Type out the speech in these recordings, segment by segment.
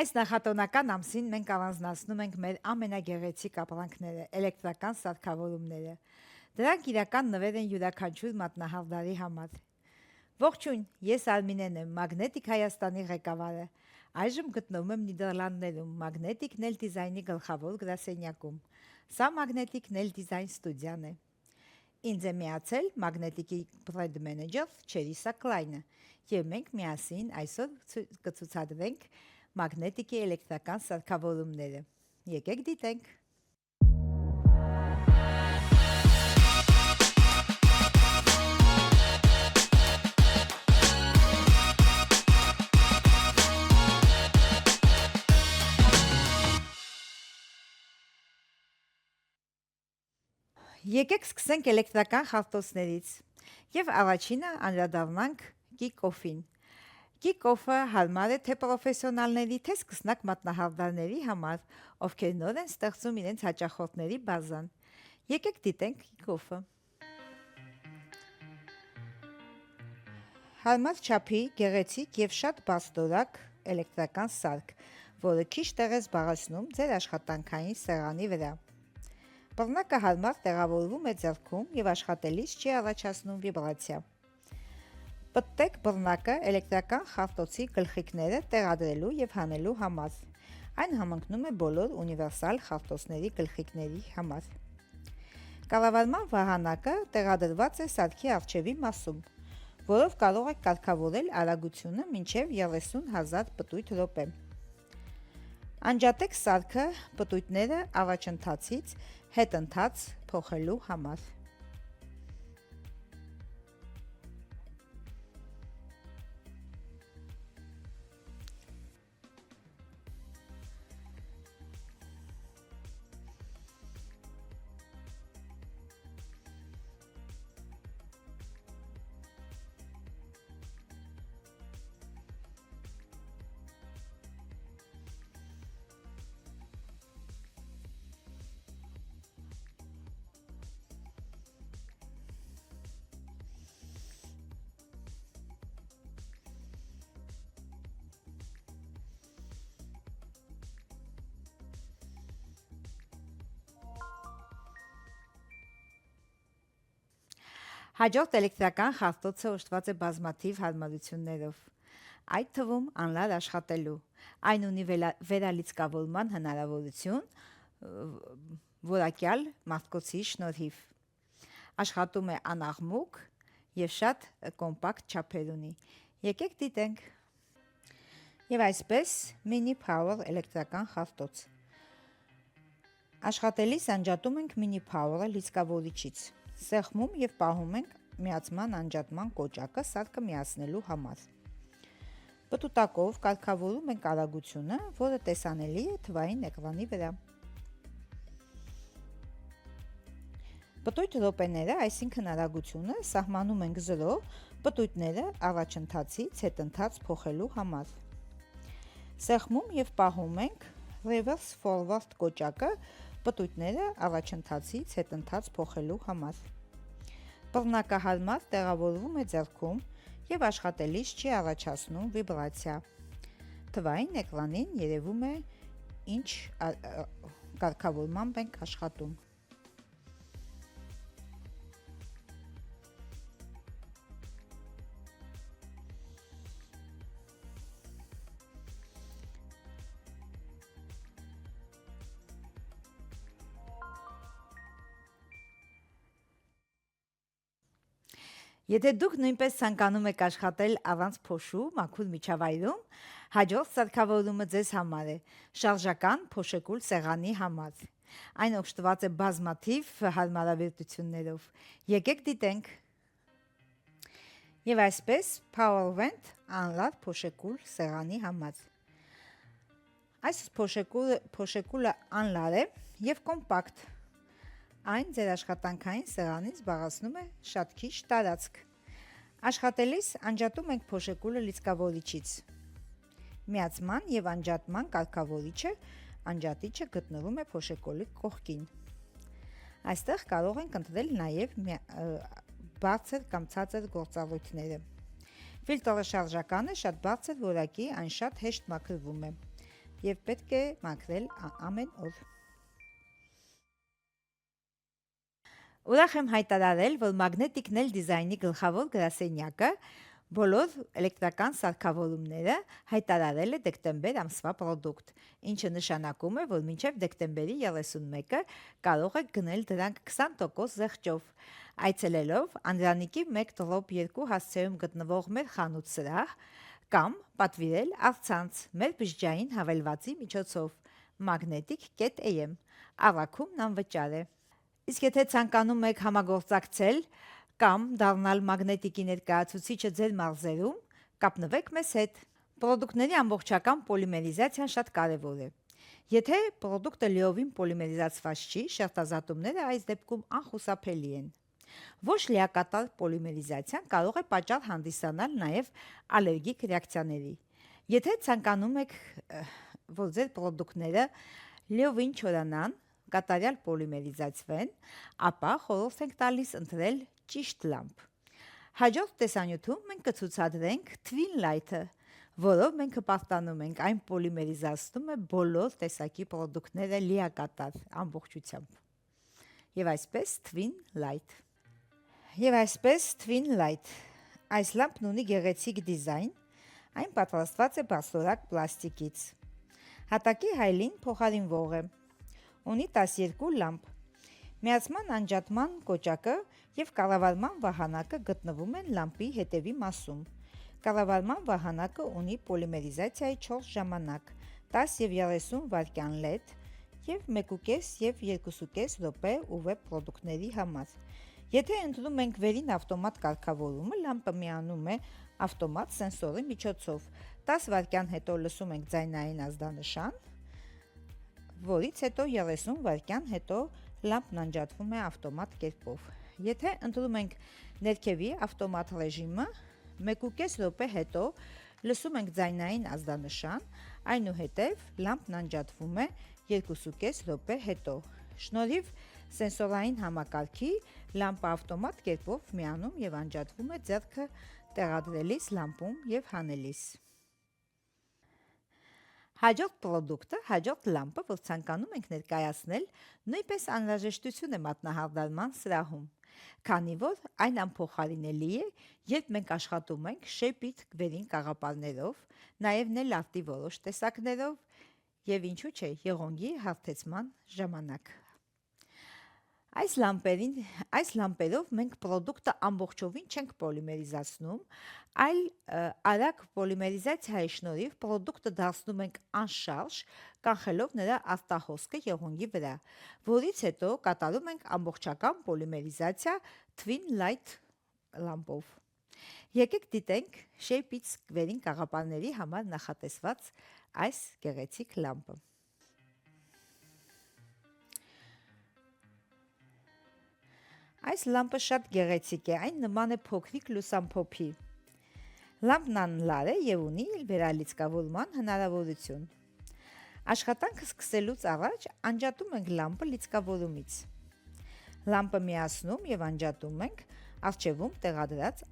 Այս նախատոնական ամսին մենք առանձնացնում ենք մեր ամենագեղեցիկ ապրանքները՝ էլեկտրական սարքավորումները։ Դրանք իրական նվեր են յուրաքանչյուր մատնահարդարի համար։ Ողջույն, ես Արմինեն եմ, Magnetic Հայաստանի ղեկավարը։ Այժմ գտնվում եմ Նիդերլանդներում, Magnetic Nail Design-ի գլխավոր գրասենյակում։ Սա Magnetic Nail Design ստուդիան է։ Ինձ է միացել Magnetic-ի բրենդ մենեջեր Չերիսա Կլայնը, եւ մենք միասին այսօր կցուցադրենք Magnetic-ի էլեկտրական սարքավորումները։ Եկեք դիտենք։ Եկեք սկսենք էլեկտրական խարտոցներից եւ առաջինը անդրադառնանք Kick-Off-ին։ Kick-Off-ը հարմար է թե պրոֆեսիոնալների, թե սկսնակ մատնահարդարների համար, ովքեր նոր են ստեղծում իրենց հաճախորդների բազան։ Եկեք դիտենք Kick-Off-ը։ Հարմար չափի, գեղեցիկ եւ շատ բարձրորակ էլեկտրական սարք, որը քիչ տեղ է զբաղեցնում ձեր աշխատանքային սեղանի վրա։ Բռնակը հարմար տեղավորվում է ձեռքում եւ աշխատելիս չի առաջացնում վիբրացիա։ Պտտեք բռնակը էլեկտրական խարտոցի գլխիկները տեղադրելու եւ հանելու համար։ Այն համընկնում է բոլոր ունիվերսալ խարտոցների գլխիկների համար։ Կառավարման վահանակը տեղադրված է սարքի առջևի մասում, որով կարող եք կարգավորել արագությունը մինչև 30,000 պտույտ րոպե։ Անջատեք սարքը պտույտները առաջընթացից հետընթաց փոխելու համար։ Հաջորդ էլեկտրական խարտոցը օժտված է բազմաթիվ հարմարություններով, այդ թվում անլար աշխատելու։ Այն ունի վերալիցքավորման հնարավորություն որակյալ մարտկոցի շնորհիվ։ Աշխատում է անաղմուկ եւ շատ կոմպակտ չափեր ունի։ Եկեք դիտենք։ Եվ այսպես Mini Power էլեկտրական խարտոց։ Աշխատելիս անջատում ենք Mini Power-ը լիցքավորիչից։ Սեղմում եւ պահում ենք միացման անջատման կոճակը սարքը միացնելու համար։ Պտուտակով կարգավորում ենք արագությունը, որը տեսանելի է թվային էկրանի վրա։ Պտույտ րոպեները, այսինքն արագությունը, սահմանում ենք 0 պտույտները առաջընթացից հետընթաց փոխելու համար։ Սեղմում եւ պահում ենք reverse forward կոճակը պտույտները առաջընթացից հետընթաց փոխելու համար։ Բռնակը հարմար տեղավորվում է ձեռքում եւ աշխատելիս չի առաջացնում վիբրացիա։ Թվային էկրանին երևում է ինչ կարգավորմամբ ենք աշխատում։ Եթե դուք նույնպես ցանկանում եք աշխատել առանց փոշու մաքուր միջավայրում, հաջորդ սարքավորումը ձեզ համար է՝ շարժական փոշեկուլ սեղանի համար։ Այն օժտված է բազմաթիվ հարմարավետություններով։ Եկեք դիտենք։ Եվ այսպես Power Vent անլար փոշեկուլ սեղանի համար։ Այս փոշեկուլը անլար է եւ կոմպակտ։ Այն ձեր աշխատանքային սեղանին զբաղեցնում է շատ քիչ տարածք։ Աշխատելիս անջատում ենք փոշեկուլը լիցքավորիչից։ Միացման եւ անջատման կարգավորիչը անջատիչը գտնվում է փոշեկուլի կողքին։ Այստեղ կարող ենք ընտրել նաեւ բարձր կամ ցածր գործառույթները։ Ֆիլտրը շարժական է, շատ բարձր որակի, այն շատ հեշտ մաքրվում է։ եւ պետք է մաքրել ամեն օր։ Ուրախ եմ հայտարարել, որ Magnetic Nail Design-ի գլխավոր գրասենյակը բոլոր էլեկտրական սարքավորումները հայտարարել է դեկտեմբեր ամսվա պրոդուկտ, ինչը նշանակում է, որ մինչև դեկտեմբերի 31-ը կարող եք գնել դրանք 20% զեղչով, այցելելով Անդրանիկի 1/2 հասցեում գտնվող մեր խանութ սրահ կամ պատվիրել առցանց մեր բջջային հավելվածի միջոցով magnetic.am, առաքումն անվճար է։ Իսկ եթե ցանկանում եք համագործակցել կամ դառնալ Magnetic-ի ներկայացուցիչը ձեր մարզերում, կապնվեք մեզ հետ։ Պրոդուկտների ամբողջական պոլիմերիզացիան շատ կարևոր է։ Եթե պրոդուկտը լիովին պոլիմերիզացված չի, շերտազատումները այս դեպքում անխուսափելի են։ Ոչ լիակատար պոլիմերիզացիան կարող է պատճառ հանդիսանալ նաև ալերգիկ ռեակցիաների։ Եթե ցանկանում եք, որ ձեր պրոդուկտները լիովին չորանան, կատարյալ պոլիմերիզացվեն, ապա խորհուրդ ենք տալիս ընտրել ճիշտ լամպ։ Հաջորդ տեսանյութում մենք կցուցադրենք Twin Light-ը, որով մենք հպարտանում ենք, այն պոլիմերիզացնում է բոլոր տեսակի պրոդուկտները լիակատար ամբողջությամբ։ Եվ այսպես Twin Light։ Այս լամպն ունի գեղեցիկ դիզայն, այն պատրաստված է բարձրորակ պլաստիկից։ Հատակի հայլին փոխարինվող է։ Ունի 12 լամպ։ Միացման անջատման կոճակը և կառավարման վահանակը գտնվում են լամպի հետևի մասում։ Կառավարման վահանակը ունի պոլիմերիզացիայի 4 ժամանակ՝ 10 և 30 վայրկյան LED և 1.5 և 2.5 րոպե UV պրոդուկտների համար։ Եթե ընտրում ենք վերին ավտոմատ կարգավորումը, լամպը միանում է ավտոմատ սենսորի միջոցով։ 10 վայրկյան հետո լսում ենք ձայնային ազդանշան, որից հետո 30 վայրկյան հետո լամպն անջատվում է ավտոմատ կերպով։ Եթե ընտրում ենք ներքևի ավտոմատ ռեժիմը, 1.5 րոպե հետո լսում ենք ձայնային ազդանշան, այնուհետև լամպն անջատվում է 2.5 րոպե հետո։ Շնորհիվ սենսորային համակարգի լամպը ավտոմատ կերպով միանում և անջատվում է ձեռքը տեղադրելիս լամպում և հանելիս։ Հաջորդ պրոդուկտը, հաջորդ լամպը, որ ցանկանում ենք ներկայացնել, նույնպես անհրաժեշտություն է մատնահարդարման սրահում, քանի որ այն անփոխարինելի է, երբ մենք աշխատում ենք շեյպիտ վերին կաղապարներով, նաև նեյլ-արտի որոշ տեսակներով և ինչու՞ չէ, եղունգի հարթեցման ժամանակ։ Այս լամպերով մենք պրոդուկտը ամբողջովին չենք պոլիմերիզացնում, այլ արագ պոլիմերիզացիայի շնորհիվ պրոդուկտը դարձնում ենք անշարժ, կանխելով նրա արտահոսքը եղունգի վրա, որից հետո կատարում ենք ամբողջական պոլիմերիզացիա Twin Light լամպով։ Եկեք դիտենք շեյպից վերին կաղապարների համար նախատեսված այս գեղեցիկ լամպը։ Այս լամպը շատ գեղեցիկ է, այն նման է փոքրիկ լուսամփոփի։ Լամպն անլար է և ունի վերալիցքավորման հնարավորություն։ Աշխատանքը սկսելուց առաջ անջատում ենք լամպը լիցքավորումից։ Լամպը միացնում և անջատում ենք առջևում տեղադրած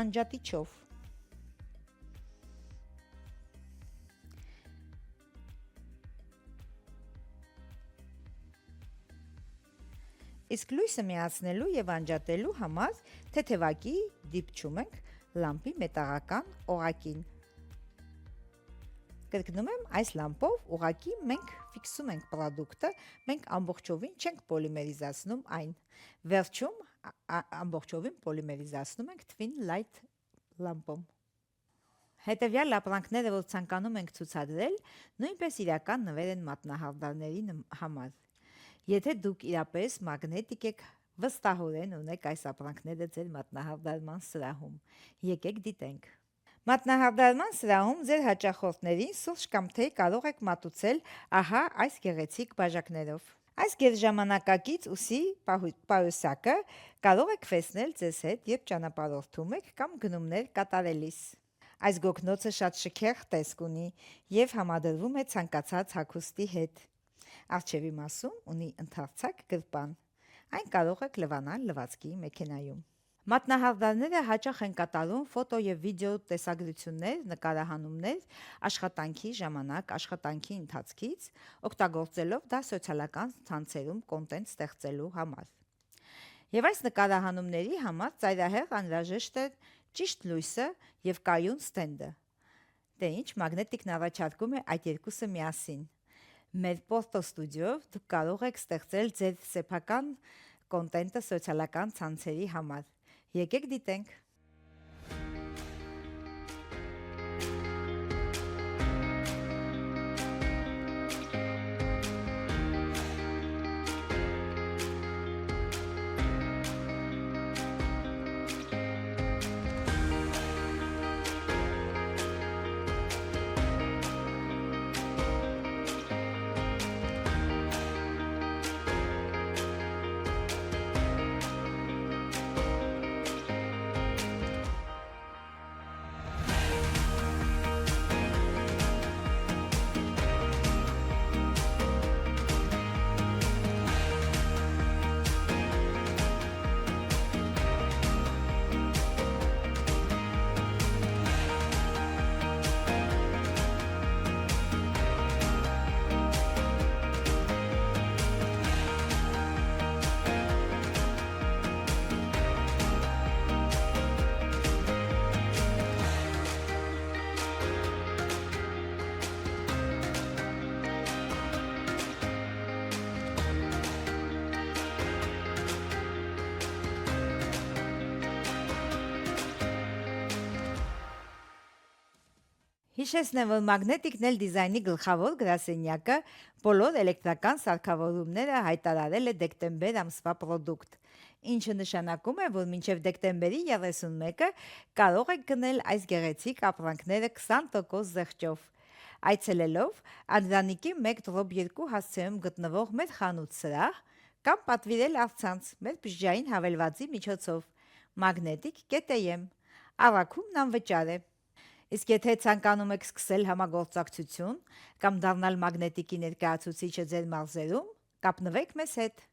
անջատիչով։ Իսկ լույսը միացնելու և անջատելու համար թեթևակի դիպչում ենք լամպի մետաղական օղակին։ Կրկնում եմ, այս լամպով ուղղակի մենք ֆիքսում ենք պրոդուկտը, մենք ամբողջովին չենք պոլիմերիզացնում այն։ Վերջում ամբողջովին պոլիմերիզացնում ենք Twin Light լամպում։ Հետևյալ ապրանքները, որ ցանկանում ենք ցուցադրել, նույնպես իրական նվեր են մատնահարդարների համար։ Եթե դուք իրապես մագնետիկ եք, վստահորեն ունեք այս ապրանքները ձեր մատնահարդարման սրահում։ Եկեք դիտենք։ Մատնահարդարման սրահում ձեր հաճախորդներին սուրճ կամ թեյ կարող եք մատուցել ահա այս գեղեցիկ բաժակներով։ Այս գերժամանակակից ուսի պայուսակը կարող եք վերցնել ձեզ հետ, երբ ճանապարհորդում եք կամ գնումներ կատարելիս։ Այս գոգնոցը շատ շքեղ տեսք ունի և համադրվում է ցանկացած հագուստի հետ։ Առջևի մասում ունի ընդարձակ գրպան։ Այն կարող եք լվանալ լվացքի մեքենայում։ Մատնահարդարները հաճախ են կատարում ֆոտո եւ վիդեո տեսագրություններ, նկարահանումներ աշխատանքի ժամանակ, աշխատանքի ընթացքից, օգտագործելով դա սոցիալական ցանցերում կոնտենտ ստեղծելու համար։ Եվ այս նկարահանումների համար ծայրահեղ անհրաժեշտ է ճիշտ լույսը եւ կայուն ստենդը։ Դե ինչ, մագնետիկն առաջարկում է այդ երկուսը միասին։ Մեր Porto Studio-ով դուք կարող եք ստեղծել ձեր սեփական կոնտենտը սոցիալական ցանցերի համար։ Եկեք դիտենք։ Հիշեցնեմ, որ մագնետիկն էլ դիզայնի գլխավոր գրասենյակը բոլոր էլեկտրական սարքավորումները հայտարարել է դեկտեմբեր ամսվա պրոդուկտ, ինչը նշանակում է, որ մինչև դեկտեմբերի 31-ը կարող եք գնել այս գեղեցիկ ապրանքները 20% զեղչով։ Այցելելով Անդրանիկի 1/2 հասցեում գտնվող մեր խանութ սրահ կամ պատվիրել առցանց մեր բջջային հավելվածի միջոցով magnetic.am, առաքումն անվճար է։ Իսկ եթե ցանկանում եք սկսել համագործակցություն կամ դառնալ մագնետիկի ներկայացուցիչը ձեր մարզերում, կապնվեք մեզ հետ։